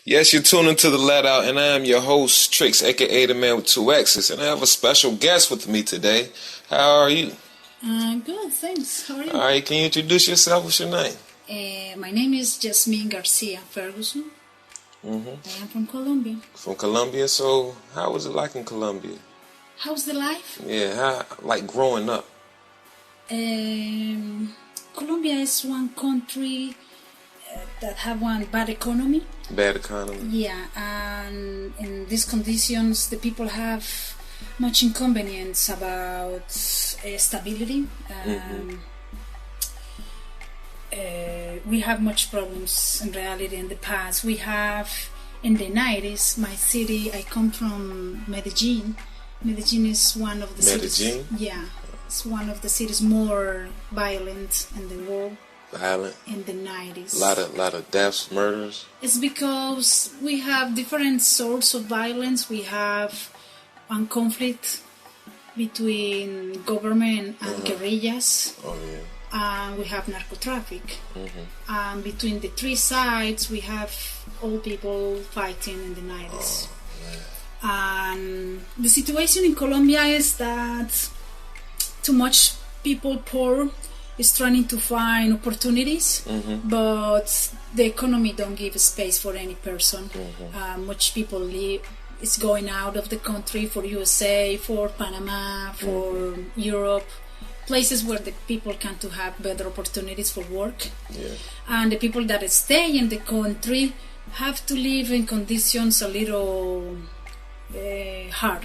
Yes, you're tuning to The Let Out, and I am your host, Trixx, a.k.a. the man with two X's, and I have a special guest with me today. How are you? Good, thanks. How are you? All right, can you introduce yourself? What's your name? My name is Yazmin Garcia Ferguson. I am from Colombia. From Colombia, so how was it like in Colombia? How's the life? Yeah, like growing up? Colombia is one country that have one bad economy. Bad economy? Yeah, and in these conditions, the people have much inconvenience about stability. We have much problems in reality in the past. We have, in the 90s, my city, I come from Medellin. Medellin is one of the cities. Yeah, it's one of the cities more violent in the world. Violent? In the 90s. A lot of deaths, murders? It's because we have different sorts of violence. We have one conflict between government and guerrillas. Oh, yeah. And we have narcotraffic. And between the three sides, we have old people fighting in the 90s. Oh, and the situation in Colombia is that too much people poor is trying to find opportunities, but the economy don't give space for any person. Much people is going out of the country for USA, for Panama, for Europe, places where the people can to have better opportunities for work. And the people that stay in the country have to live in conditions a little hard.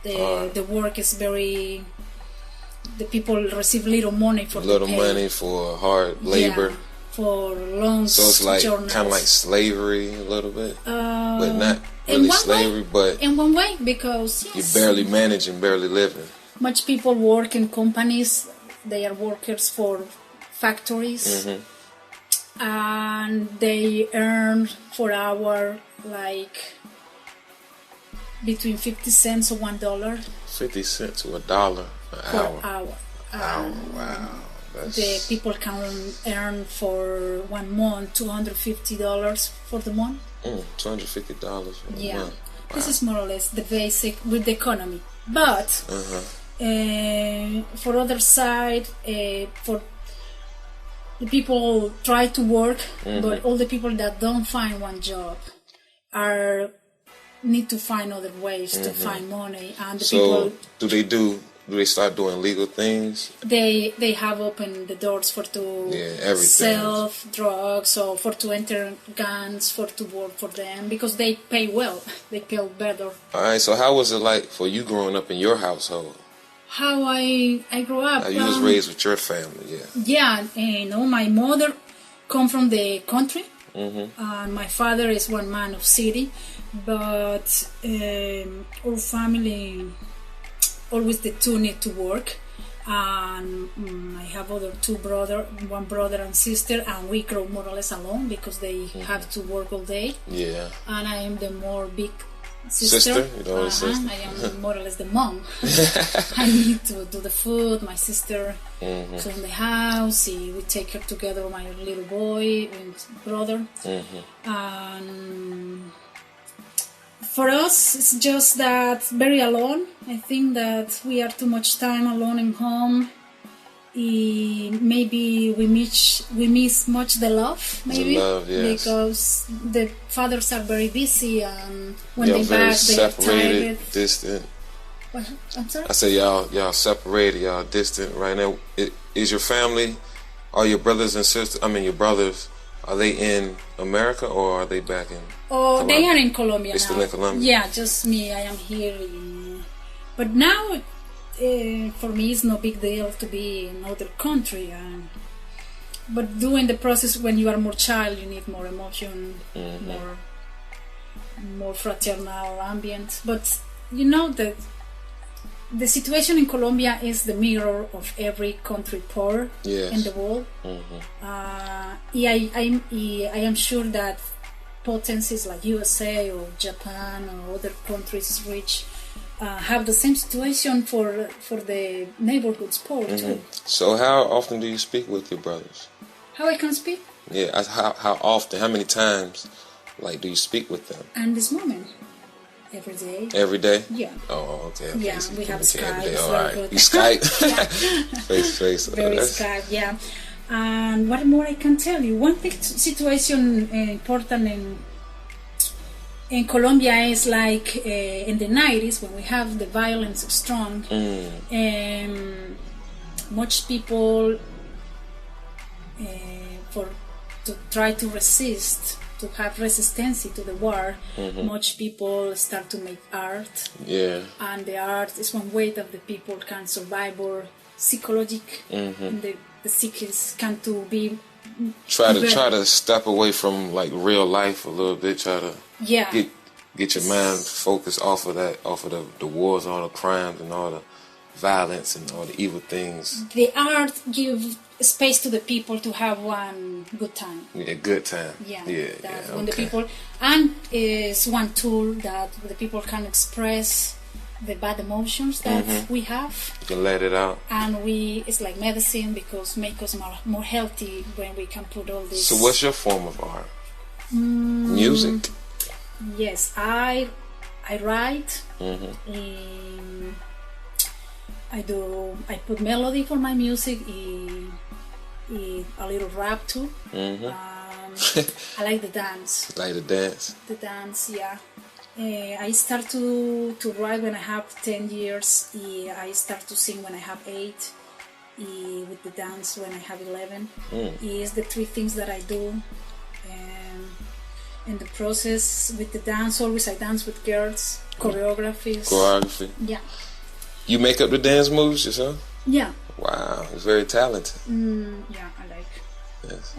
The work is very... The people receive little money for money for hard labor. Yeah, for long So it's like journeys. kind of like slavery a little bit, but not really slavery. But in one way, because you're barely managing, barely living. Much people work in companies. They are workers for factories, and they earn for hour like between 50 cents or $1. 50 cents to $1 an hour. Wow. The people can earn for 1 month $250 for the month. $250 for a month. Wow. This is more or less the basic with the economy. But for other side, for the people try to work, but all the people that don't find one job need to find other ways to find money. And the people, do they start doing legal things? They have opened the doors for to sell drugs or for to enter gangs, for to work for them, because they pay well. They pay better. Alright, so how was it like for you growing up in your household? How I grew up? You was raised with your family, Yeah, my mother come from the country. And my father is one man of city, but our family always the two need to work, and I have one brother and sister, and we grow more or less alone because they have to work all day. Yeah. And I am the more big sister. You know, sister. I am more or less the mom. I need to do the food. My sister clean the house. We take care together, my little boy and brother. And for us, it's just that very alone. I think that we are too much time alone in home. Maybe we miss much the love, maybe, because the fathers are very busy, and when they back, they are tired. Distant. What? I'm sorry? I said y'all separated, y'all distant right now. Is your family, are your brothers and sisters? I mean, your brothers. Are they in America or are they back in Colombia? They are in Colombia now. Still in Colombia? Yeah, just me. I am here. But now, for me, it's no big deal to be in another country. But during the process, when you are more child, you need more emotion, more fraternal ambient. But you know that the situation in Colombia is the mirror of every country poor in the world. I am sure that potencies like USA or Japan or other countries rich have the same situation for the neighborhoods poor too. So how often do you speak with your brothers? How I can speak? Yeah, how often? How many times Like, do you speak with them? And this moment, every day. Every day? Yeah. Oh, okay. Yeah, so we have Skype. Every day. It's All very right. good. You Skype? Yeah. Face to face. Very Skype, yeah. And what more I can tell you? One big situation important in Colombia is like in the 90s when we have the violence strong. Much people to try to resist, to have resistance to the war. Much people start to make art. Yeah. And the art is one way that the people can survive or psychologic. And the psyches can to be try to step away from like real life a little bit. Try to get your mind focused off of the wars, all the crimes and all the violence and all the evil things. The art gives space to the people to have one good time. Yeah, good time. Yeah, yeah. When the people, and is one tool that the people can express the bad emotions that we have. You can let it out. And it's like medicine because make us more healthy when we can put all this. So what's your form of art? Music? Yes, I write. I put melody for my music, a little rap too. I like the dance. Like the dance? The dance, yeah. I start to write when I have 10 years. I start to sing when I have 8. With the dance when I have 11. It's the 3 things that I do. In the process with the dance, always I dance with girls, choreography. Yeah. You make up the dance moves yourself? Yeah. Wow, it's very talented. Yeah, I like. Yes.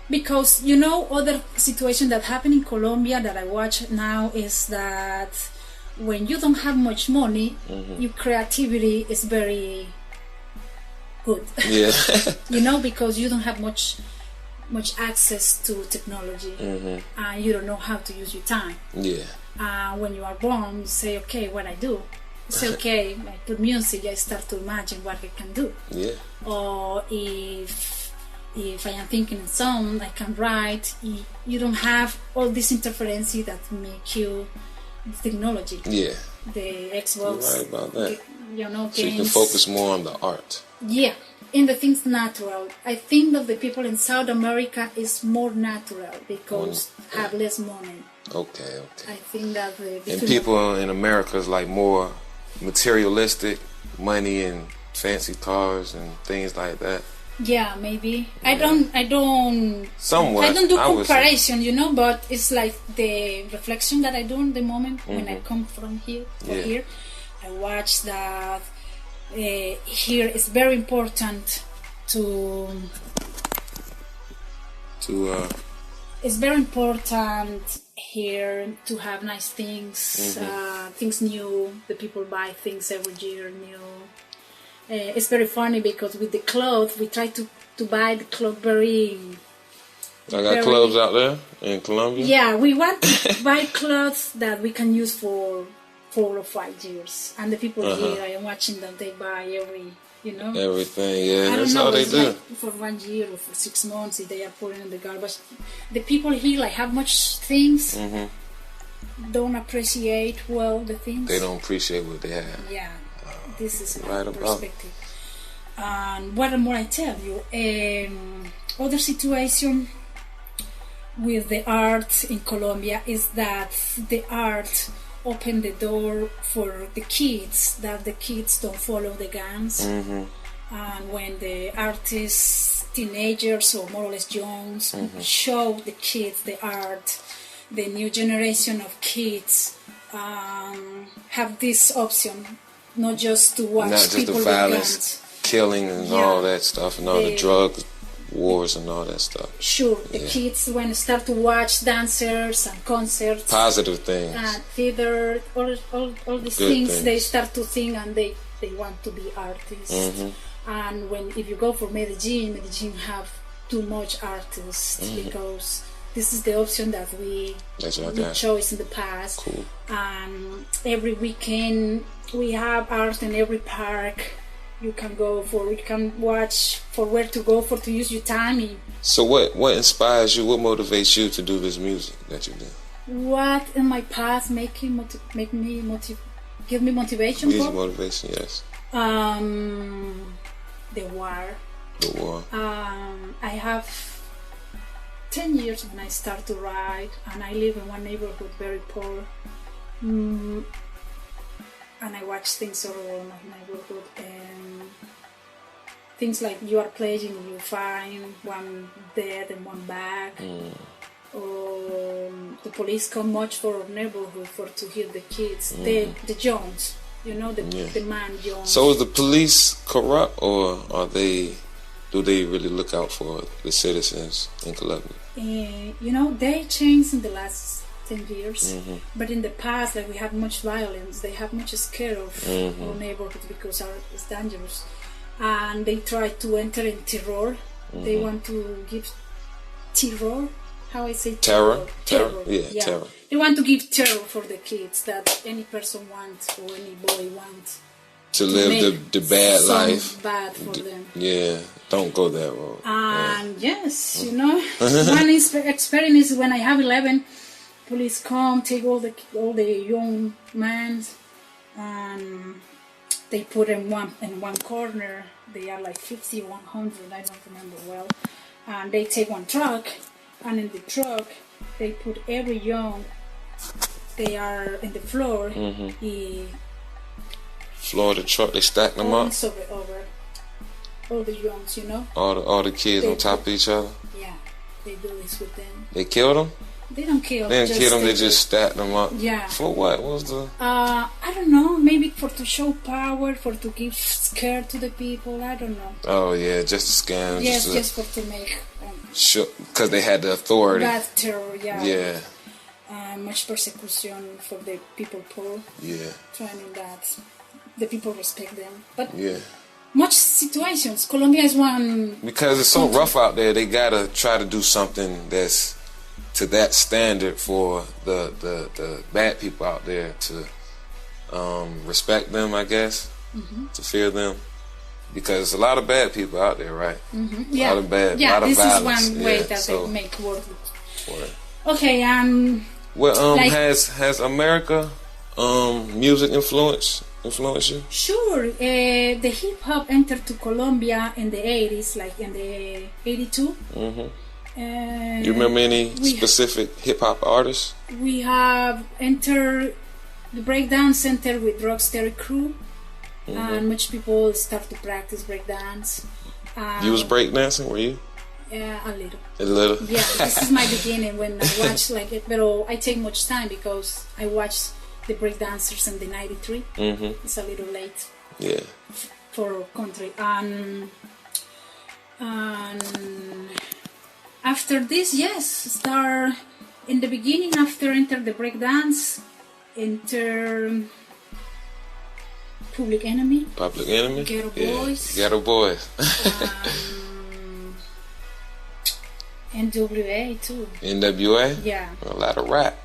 Because other situation that happen in Colombia that I watch now is that when you don't have much money, your creativity is very good. Yeah. Because you don't have much access to technology, and you don't know how to use your time. Yeah. When you are born, you say, okay, what I do? Say, okay, I put music, I start to imagine what I can do. Yeah. Or if I am thinking a song, I can write. You don't have all this interference that make you technology. Yeah. The Xbox. You're right about that. Games. So you can focus more on the art. Yeah. In the things natural. I think that the people in South America is more natural because have less money. Okay. I think that and people in America is like more materialistic, money and fancy cars and things like that. Yeah, maybe. Yeah. I don't. Somewhat. I don't do comparison, but it's like the reflection that I do in the moment when I come from here. Here, I watch that. Here it's very important to. It's very important here to have nice things, things new. The people buy things every year new. It's very funny because with the clothes, we try to buy the clothes very... I got clothes out there in Colombia? Yeah, we want to buy clothes that we can use for 4 or 5 years. And the people here, I am watching them, they buy everything, yeah. I That's don't know, how they do. Like for 1 year or for 6 months, if they are putting in the garbage. The people here have much things, don't appreciate the things. They don't appreciate what they have. Yeah. This is my perspective. And what more I tell you, other situation with the art in Colombia is that the art opened the door for the kids, that the kids don't follow the gangs. And when the artists, teenagers or more or less young, show the kids the art, the new generation of kids have this option. Not just to watch not just people the violence, killing and all that stuff, and all the drug wars and all that stuff. Sure, the kids when start to watch dancers and concerts, positive things, and theater, all these things, they start to think and they want to be artists. And if you go for Medellin have too much artists because this is the option that we chose in the past. Cool. And every weekend we have art in every park. you can watch for where to go for to use your time. So what inspires you? What motivates you to do this music that you do? What in my past give me motivation? Music motivation, yes. The war. The war. I have 10 years when I start to write, and I live in one neighborhood very poor. And I watch things all around my neighborhood, and things like you are playing, you find one dead and one back. Or the police come much for our neighborhood to hear the kids, the Jones, the man Jones. So is the police corrupt, or do they really look out for the citizens in Colombia? They changed in the last 10 years, but in the past, like, we had much violence. They have much scare of our neighborhood because it's dangerous, and they try to enter in terror. They want to give terror. How I say terror? Terror. Yeah, terror. They want to give terror for the kids that any person wants, or any boy wants to live the bad life. Bad for them. Yeah, don't go that road. And yes, one experience is when I have 11, police come, take all the young men, and they put in one corner. They are like 50, 100, I don't remember well, and they take one truck. And in the truck, they put every young. They are in the floor. Floor of the truck. They stack them up. Over all the youngs, All the kids on top of each other. Yeah, they do this with them. They kill them. They don't kill. They didn't kill them. They just stack them up. Yeah. For what? What was the? I don't know. Maybe to show power, to give scare to the people. I don't know. Oh yeah, just to scam. Yes, just to make. Sure, because they had the authority. Bad terror, yeah. Yeah. Much persecution for the people poor. Yeah. Trying that the people respect them, but yeah. Much situations. Colombia is one. Because it's so rough out there, they gotta try to do something that's to that standard for the bad people out there to respect them, I guess, to fear them. Because a lot of bad people out there, right? Yeah. A lot of bad, a lot of this violence. Is one way that they make work. Okay, well, has America music influenced you? Sure. The hip hop entered to Colombia in the 80s, like in the 82. You remember any specific hip hop artists? We have entered the breakdance center with Rocksteady Crew. And much people start to practice breakdance. You was breakdancing, were you? Yeah, a little. A little? Yeah, this is my beginning when I watch like it, but I take much time because I watched the breakdancers in the 93. It's a little late. Yeah. For country. And after this, yes, start in the beginning after enter the breakdance, enter Public Enemy. Ghetto Boys. Ghetto Boys. NWA too. NWA? Yeah. A lot of rap.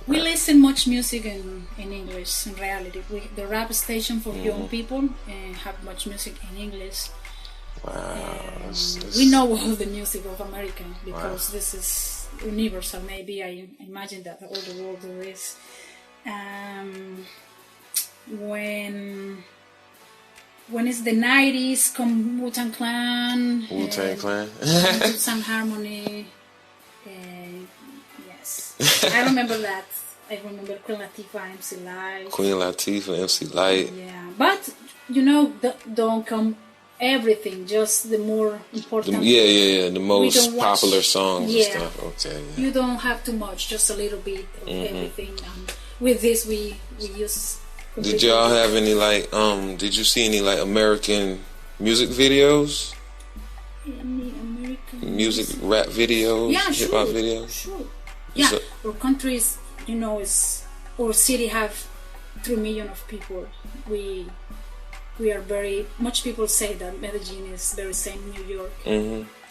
We listen much music in English in reality. The rap station for young people have much music in English. Wow. We know all the music of America because this is universal. Maybe I imagine that all the world there is. When it's the 90s, come Wu-Tang Clan. Some Harmony. Yes. I remember that. I remember Queen Latifah, MC Light. MC Light. Yeah. But, don't come everything, just the more important. The most popular songs and stuff. Okay. Yeah. You don't have too much, just a little bit of everything. With this, we use. Did y'all have any did you see any American music videos? Any American music rap videos? Yeah, hip hop videos? Sure. Yeah, our countries, our city have 3 million of people. We are very much. People say that Medellin is very same New York.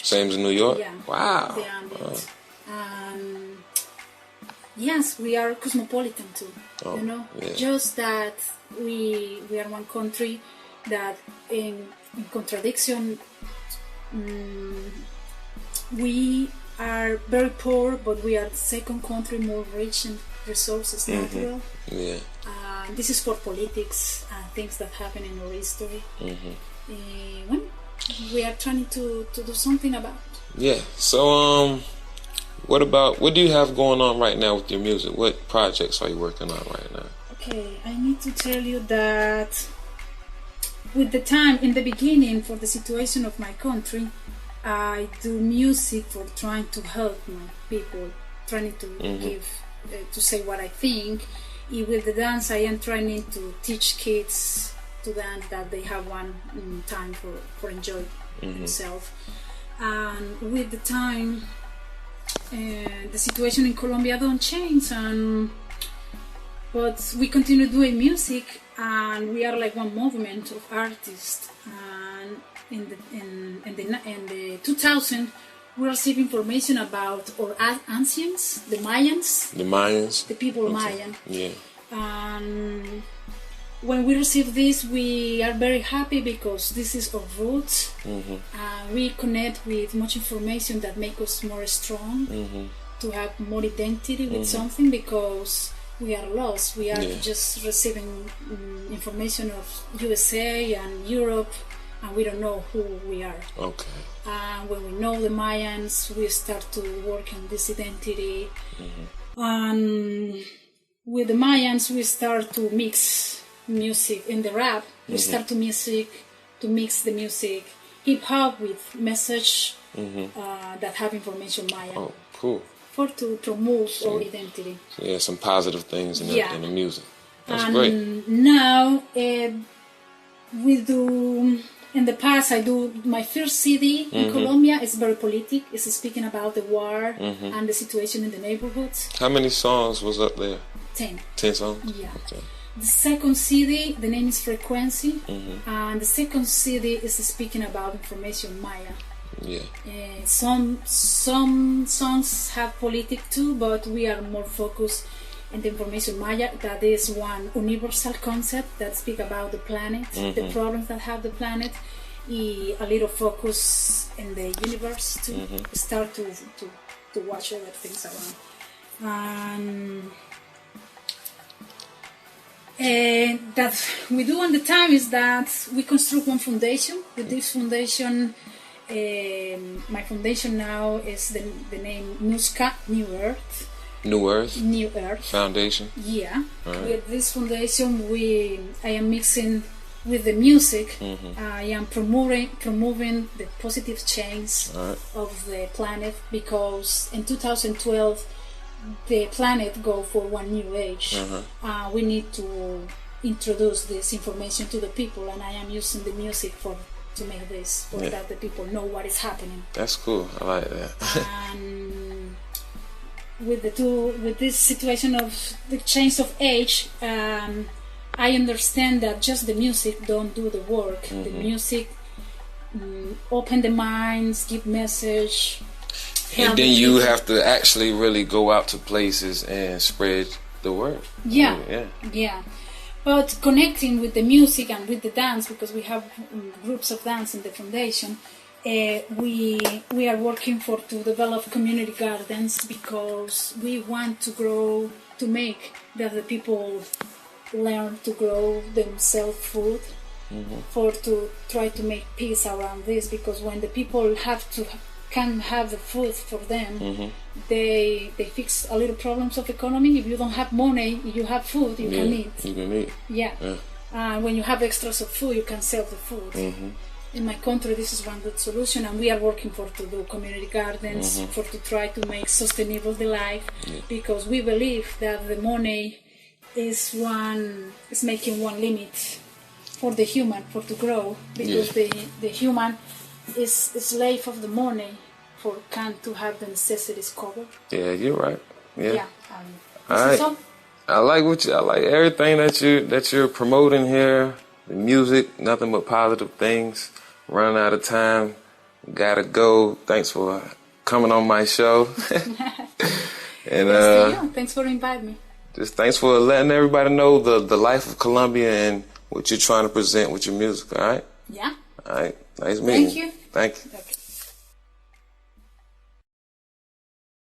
Same as New York. Yeah. Wow. Yes, we are cosmopolitan too. Oh, you know, yeah. just that we are one country that in contradiction. We are very poor, but we are the second country more rich in resources natural. Yeah. This is for politics and things that happen in our history. When we are trying to do something about. Yeah. So what do you have going on right now with your music? What projects are you working on right now? Okay, I need to tell you that with the time in the beginning for the situation of my country, I do music for trying to help my people, trying to give, to say what I think. With the dance, I am trying to teach kids to dance that they have one time for enjoy themselves. And with the time, the situation in Colombia don't change, but we continue doing music, and we are like one movement of artists. And in the 2000, we received information about our ancients, the Mayans, the people Mayan. Yeah. And when we receive this, we are very happy because this is our roots. We connect with much information that makes us more strong, to have more identity with something, because we are lost. We are just receiving information of USA and Europe, and we don't know who we are. Okay. And when we know the Mayans, we start to work on this identity. And with the Mayans, we start to mix music in the rap. We start to mix the music hip hop with message that have information Maya. Oh, cool. For to promote our identity. So yeah, some positive things in the music. That's and great. Now we do. In the past, I do my first CD in Colombia. It's very politic. It's speaking about the war and the situation in the neighborhoods. How many songs was up there? 10. 10 songs? Yeah. Okay. The second CD, the name is Frequency, and the second CD is speaking about information Maya. Yeah. Some songs have politic too, but we are more focused in the information Maya. That is one universal concept that speak about the planet, the problems that have the planet, a little focus in the universe to start to watch other things around. That we do on the time is that we construct one foundation. With this foundation, my foundation now is the name NUSCA, New Earth. New Earth? New Earth. Foundation? Yeah. Right. With this foundation, I am mixing with the music. I am promoving the positive change of the planet, because in 2012, the planet go for one new age. We need to introduce this information to the people, and I am using the music to make this, so that the people know what is happening. That's cool. I like that. And with this situation of the change of age, I understand that just the music don't do the work. The music open the minds, give message. And then you have to actually really go out to places and spread the word. Yeah. But connecting with the music and with the dance, because we have groups of dance in the foundation, we are working to develop community gardens, because we want to make that the people learn to grow themselves food, to try to make peace around this, because when the people can have the food for them, they fix a little problems of economy. If you don't have money, you have food, you can eat. You can eat. Yeah. When you have extras of food, you can sell the food. In my country, this is one good solution, and we are working to do community gardens, to try to make sustainable the life, because we believe that the money is making one limit for the human to grow, because the human is slave of the money to have the necessities covered. Yeah, you're right. Yeah. I like everything that you're promoting here. The music, nothing but positive things. Running out of time, gotta go. Thanks for coming on my show. And thanks for inviting me. Just thanks for letting everybody know the life of Colombia and what you're trying to present with your music. All right. Yeah. All right. Nice meeting you. Thank you. Thank you. Okay.